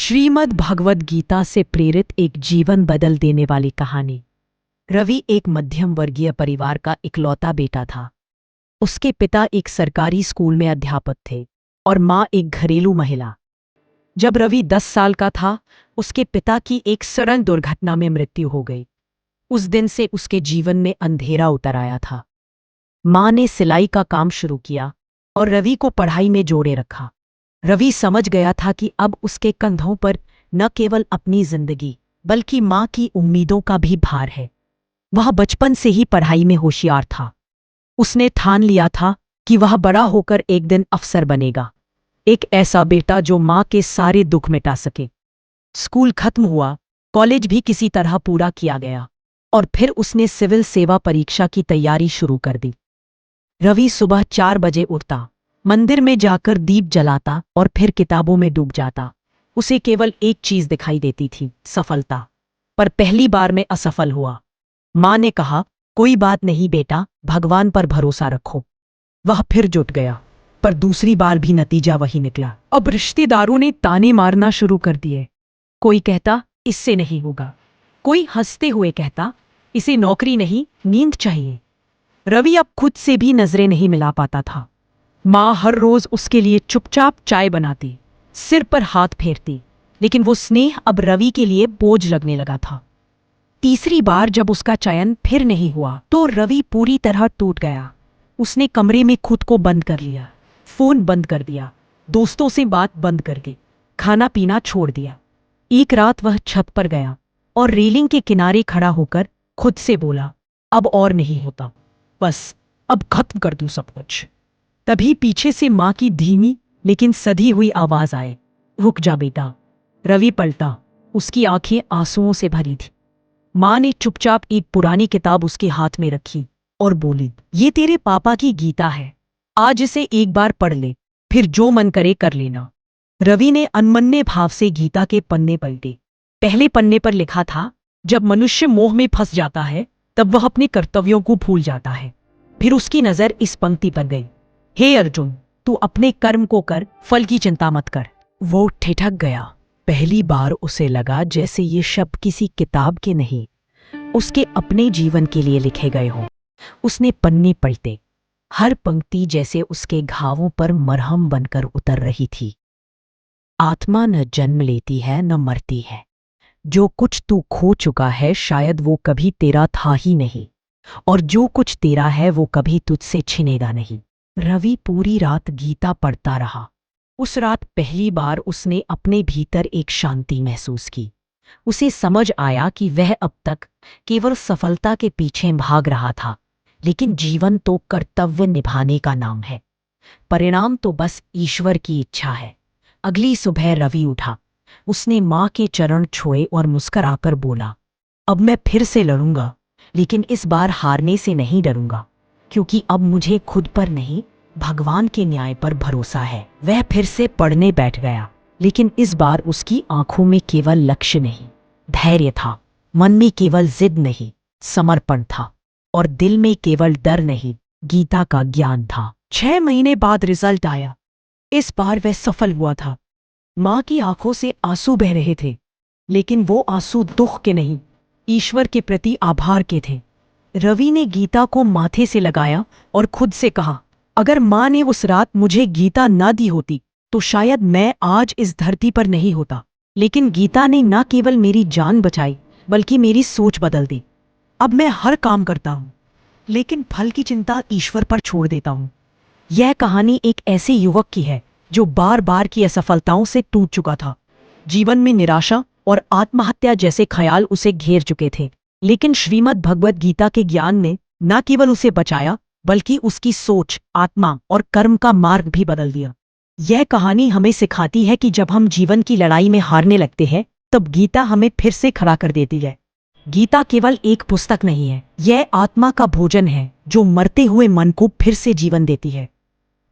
श्रीमद् भगवद गीता से प्रेरित एक जीवन बदल देने वाली कहानी। रवि एक मध्यम वर्गीय परिवार का इकलौता बेटा था। उसके पिता एक सरकारी स्कूल में अध्यापक थे और माँ एक घरेलू महिला। जब रवि 10 साल का था, उसके पिता की एक सड़क दुर्घटना में मृत्यु हो गई। उस दिन से उसके जीवन में अंधेरा उतर आया था। माँ ने सिलाई का काम शुरू किया और रवि को पढ़ाई में जोड़े रखा। रवि समझ गया था कि अब उसके कंधों पर न केवल अपनी जिंदगी बल्कि माँ की उम्मीदों का भी भार है। वह बचपन से ही पढ़ाई में होशियार था। उसने ठान लिया था कि वह बड़ा होकर एक दिन अफसर बनेगा, एक ऐसा बेटा जो माँ के सारे दुख मिटा सके। स्कूल खत्म हुआ, कॉलेज भी किसी तरह पूरा किया गया और फिर उसने सिविल सेवा परीक्षा की तैयारी शुरू कर दी। रवि सुबह 4 बजे उठता, मंदिर में जाकर दीप जलाता और फिर किताबों में डूब जाता। उसे केवल एक चीज दिखाई देती थी, सफलता। पर पहली बार में असफल हुआ। माँ ने कहा, कोई बात नहीं बेटा, भगवान पर भरोसा रखो। वह फिर जुट गया, पर दूसरी बार भी नतीजा वही निकला। अब रिश्तेदारों ने ताने मारना शुरू कर दिए। कोई कहता इससे नहीं होगा, कोई हंसते हुए कहता इसे नौकरी नहीं, नींद चाहिए। रवि अब खुद से भी नजरें नहीं मिला पाता था। माँ हर रोज उसके लिए चुपचाप चाय बनाती, सिर पर हाथ फेरती, लेकिन वो स्नेह अब रवि के लिए बोझ लगने लगा था। तीसरी बार जब उसका चयन फिर नहीं हुआ तो रवि पूरी तरह टूट गया। उसने कमरे में खुद को बंद कर लिया, फोन बंद कर दिया, दोस्तों से बात बंद कर दी, खाना पीना छोड़ दिया। एक रात वह छत पर गया और रेलिंग के किनारे खड़ा होकर खुद से बोला, अब और नहीं होता, बस अब खत्म कर दूं सब कुछ। तभी पीछे से माँ की धीमी लेकिन सधी हुई आवाज आए, रुक जा बेटा। रवि पलटा, उसकी आंखें आंसुओं से भरी थी। माँ ने चुपचाप एक पुरानी किताब उसके हाथ में रखी और बोली, ये तेरे पापा की गीता है, आज इसे एक बार पढ़ ले, फिर जो मन करे कर लेना। रवि ने अनमने भाव से गीता के पन्ने पलटे। पहले पन्ने पर लिखा था, जब मनुष्य मोह में फंस जाता है तब वह अपने कर्तव्यों को भूल जाता है। फिर उसकी नजर इस पंक्ति पर गई, हे अर्जुन, तू अपने कर्म को कर, फल की चिंता मत कर। वो ठिठक गया। पहली बार उसे लगा जैसे ये शब्द किसी किताब के नहीं, उसके अपने जीवन के लिए लिखे गए हों। उसने पन्ने पलटे, हर पंक्ति जैसे उसके घावों पर मरहम बनकर उतर रही थी। आत्मा न जन्म लेती है न मरती है। जो कुछ तू खो चुका है शायद वो कभी तेरा था ही नहीं, और जो कुछ तेरा है वो कभी तुझसे छिनेगा नहीं। रवि पूरी रात गीता पढ़ता रहा। उस रात पहली बार उसने अपने भीतर एक शांति महसूस की। उसे समझ आया कि वह अब तक केवल सफलता के पीछे भाग रहा था, लेकिन जीवन तो कर्तव्य निभाने का नाम है, परिणाम तो बस ईश्वर की इच्छा है। अगली सुबह रवि उठा, उसने माँ के चरण छुए और मुस्कुराकर बोला, अब मैं फिर से लड़ूंगा, लेकिन इस बार हारने से नहीं डरूंगा, क्योंकि अब मुझे खुद पर नहीं, भगवान के न्याय पर भरोसा है। वह फिर से पढ़ने बैठ गया, लेकिन इस बार उसकी आंखों में केवल लक्ष्य नहीं, धैर्य था। मन में केवल जिद नहीं, समर्पण था, और दिल में केवल डर नहीं, गीता का ज्ञान था। 6 महीने बाद रिजल्ट आया। इस बार वह सफल हुआ था। माँ की आंखों से आंसू बह रहे थे, लेकिन वो आंसू दुख के नहीं, ईश्वर के प्रति आभार के थे। रवि ने गीता को माथे से लगाया और खुद से कहा, अगर माँ ने उस रात मुझे गीता ना दी होती तो शायद मैं आज इस धरती पर नहीं होता। लेकिन गीता ने न केवल मेरी जान बचाई बल्कि मेरी सोच बदल दी। अब मैं हर काम करता हूँ, लेकिन फल की चिंता ईश्वर पर छोड़ देता हूँ। यह कहानी एक ऐसे युवक की है जो बार बार की असफलताओं से टूट चुका था। जीवन में निराशा और आत्महत्या जैसे ख्याल उसे घेर चुके थे, लेकिन श्रीमद् भगवद गीता के ज्ञान ने न केवल उसे बचाया बल्कि उसकी सोच, आत्मा और कर्म का मार्ग भी बदल दिया। यह कहानी हमें सिखाती है कि जब हम जीवन की लड़ाई में हारने लगते हैं तब गीता हमें फिर से खड़ा कर देती है। गीता केवल एक पुस्तक नहीं है, यह आत्मा का भोजन है जो मरते हुए मन को फिर से जीवन देती है।